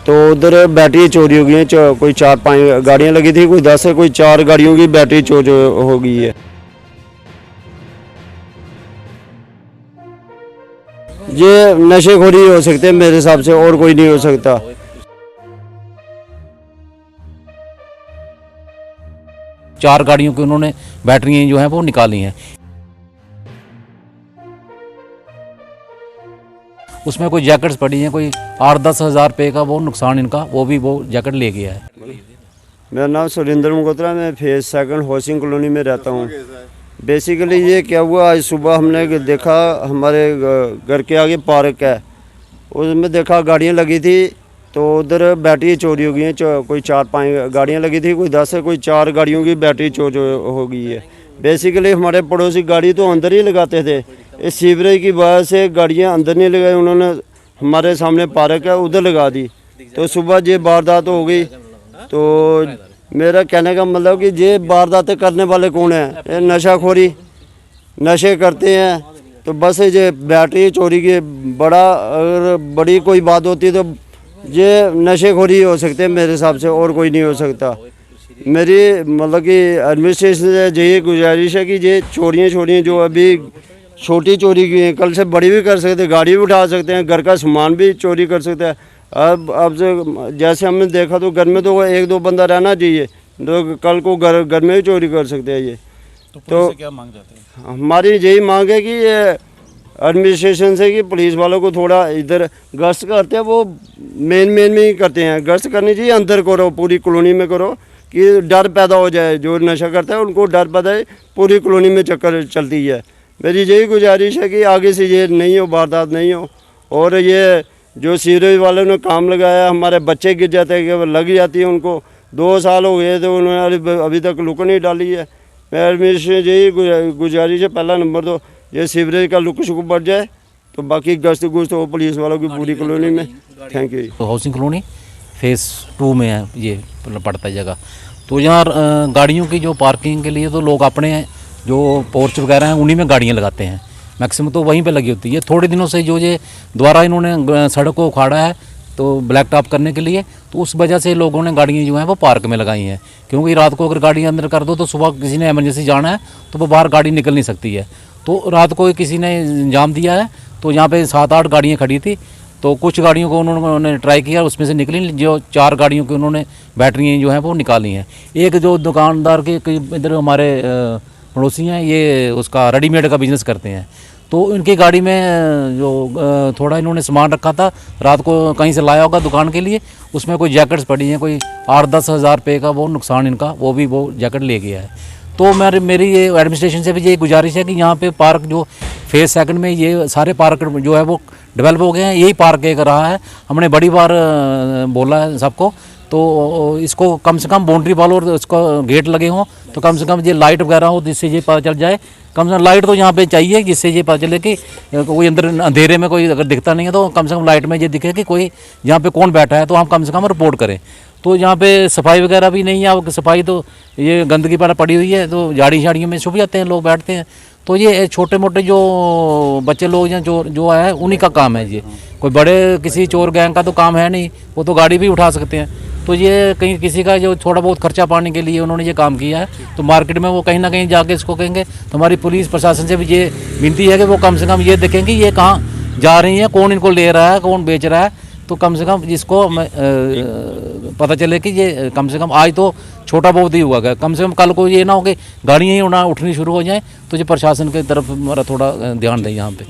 तो उधर बैटरी चोरी हो गई है। कोई 4-5 गाड़ियाँ लगी थी, कोई 10 है, कोई 4 गाड़ियों की बैटरी चोरी हो गई है। ये नशेखोरी हो सकते हैं मेरे हिसाब से, और कोई नहीं हो सकता। 4 गाड़ियों की उन्होंने बैटरियाँ जो हैं वो निकाली हैं। उसमें कोई जैकेट्स पड़ी हैं, कोई 8-10 हज़ार रुपये का वो नुकसान इनका, वो जैकेट ले गया है। मेरा नाम सुरेंद्र मल्होत्रा, मैं फेज 2 हाउसिंग कॉलोनी में रहता हूँ। बेसिकली ये क्या हुआ, आज सुबह हमने देखा हमारे घर के आगे पार्क है, उसमें देखा गाड़ियाँ लगी थी, तो उधर बैटरी चोरी हो गई है। कोई 4-5 गाड़ियाँ लगी थी, कोई 10 है, कोई 4 गाड़ियों की बैटरी चोरी हो गई है। बेसिकली हमारे पड़ोसी गाड़ी तो अंदर ही लगाते थे, इस सीवरेज की वजह से गाड़ियाँ अंदर नहीं लगाई, उन्होंने हमारे सामने पार्क है उधर लगा दी, तो सुबह ये वारदात हो गई। तो मेरा कहने का मतलब कि ये वारदातें करने वाले कौन हैं? नशाखोरी, नशे करते हैं। तो बस ये बैटरी चोरी की अगर बड़ी कोई बात होती तो ये नशेखोरी हो सकते हैं मेरे हिसाब से, और कोई नहीं हो सकता। मेरी मतलब कि एडमिनिस्ट्रेशन से यही गुजारिश है कि ये चोरियाँ जो अभी छोटी चोरी की हैं, कल से बड़ी भी कर सकते हैं, गाड़ी भी उठा सकते हैं, घर का सामान भी चोरी कर सकते हैं। अब जैसे हमने देखा तो घर में तो 1-2 बंदा रहना चाहिए, तो कल को घर में भी चोरी कर सकते हैं ये। तो क्या मांग जाते हैं? हमारी यही मांग है कि ये एडमिनिस्ट्रेशन से कि पुलिस वालों को थोड़ा इधर गश्त करते हैं, वो मेन में ही करते हैं, गश्त करनी चाहिए, अंदर करो, पूरी कॉलोनी में करो कि डर पैदा हो जाए। जो नशा करता है उनको डर पैदा है, पूरी कॉलोनी में चक्कर चलती है। मेरी यही गुजारिश है कि आगे से ये नहीं हो, वारदात नहीं हो। और ये जो सीवरेज वालों ने काम लगाया, हमारे बच्चे गिर जाते हैं कि लग जाती है उनको, 2 साल हो गए तो उन्होंने अभी तक लुक नहीं डाली है। मैं एडमिनिस्ट्रेशन यही गुजारिश है, पहला नंबर तो ये सीवरेज का लुक शुक बढ़ जाए, तो बाकी गश्त गुश्त हो पुलिस वालों की पूरी कॉलोनी में। Thank you. तो हाउसिंग कॉलोनी फेज़ 2 में है, ये पड़ता है जगह। तो यहाँ गाड़ियों की जो पार्किंग के लिए तो लोग अपने जो पोर्च वगैरह हैं उन्हीं में गाड़ियाँ लगाते हैं, मैक्सिमम तो वहीं पे लगी होती है। थोड़े दिनों से जो ये द्वारा इन्होंने सड़क को उखाड़ा है तो ब्लैक टॉप करने के लिए, तो उस वजह से लोगों ने गाड़ियाँ जो हैं वो पार्क में लगाई हैं। क्योंकि रात को अगर गाड़ी अंदर कर दो तो सुबह किसी ने इमरजेंसी जाना है तो वो बाहर गाड़ी निकल नहीं सकती है। तो रात को किसी ने जाम दिया है, तो यहाँ पे 7-8 गाड़ियाँ खड़ी थी, तो कुछ गाड़ियों को उन्होंने ट्राई किया, उसमें से निकली, जो 4 गाड़ियों की उन्होंने बैटरियाँ जो हैं वो निकाली हैं। एक जो दुकानदार के इधर हमारे पड़ोसी हैं, ये उसका रेडीमेड का बिज़नेस करते हैं, तो इनकी गाड़ी में जो थोड़ा इन्होंने सामान रखा था, रात को कहीं से लाया होगा दुकान के लिए, उसमें कोई जैकेट्स पड़ी हैं, कोई 8-10 हज़ार रुपये का वो नुकसान इनका, वो जैकेट ले गया है। तो मेरी ये एडमिनिस्ट्रेशन से भी यही गुजारिश है कि यहाँ पे पार्क जो फेज़ 2 में ये सारे पार्क जो है वो डेवलप हो गए हैं, यही पार्क एक रहा है। हमने बड़ी बार बोला है सबको, तो इसको कम से कम बाउंड्री वाल और इसको गेट लगे हों, तो कम से कम ये लाइट वगैरह हो जिससे ये पता चल जाए। कम से कम लाइट तो यहाँ पे चाहिए जिससे ये पता चले कि कोई अंदर अंधेरे में कोई अगर दिखता नहीं है तो कम से कम लाइट में ये दिखे कि कोई यहाँ पे कौन बैठा है, तो हम कम से कम रिपोर्ट करें। तो यहाँ पे सफाई वगैरह भी नहीं है, अब सफाई तो ये गंदगी पड़ी हुई है, तो झाड़ियों में छुप जाते हैं लोग, बैठते हैं। तो ये छोटे मोटे जो बच्चे लोग या जो है उन्हीं का काम है ये, कोई बड़े किसी चोर गैंग का तो काम है नहीं, वो तो गाड़ी भी उठा सकते हैं। तो ये कहीं किसी का जो थोड़ा बहुत खर्चा पाने के लिए उन्होंने ये काम किया है, तो मार्केट में वो कहीं ना कहीं जाके इसको कहेंगे। तो हमारी पुलिस प्रशासन से भी ये विनती है कि वो कम से कम ये देखेंगे ये कहाँ जा रही हैं, कौन इनको ले रहा है, कौन बेच रहा है, तो कम से कम इसको पता चले कि ये कम से कम आज तो छोटा बहुत ही हुआ, कम से कम कल को ये ना हो कि गाड़ियाँ ही उठनी शुरू हो जाएँ। तो ये प्रशासन की तरफ हमारा थोड़ा ध्यान दें यहाँ पे।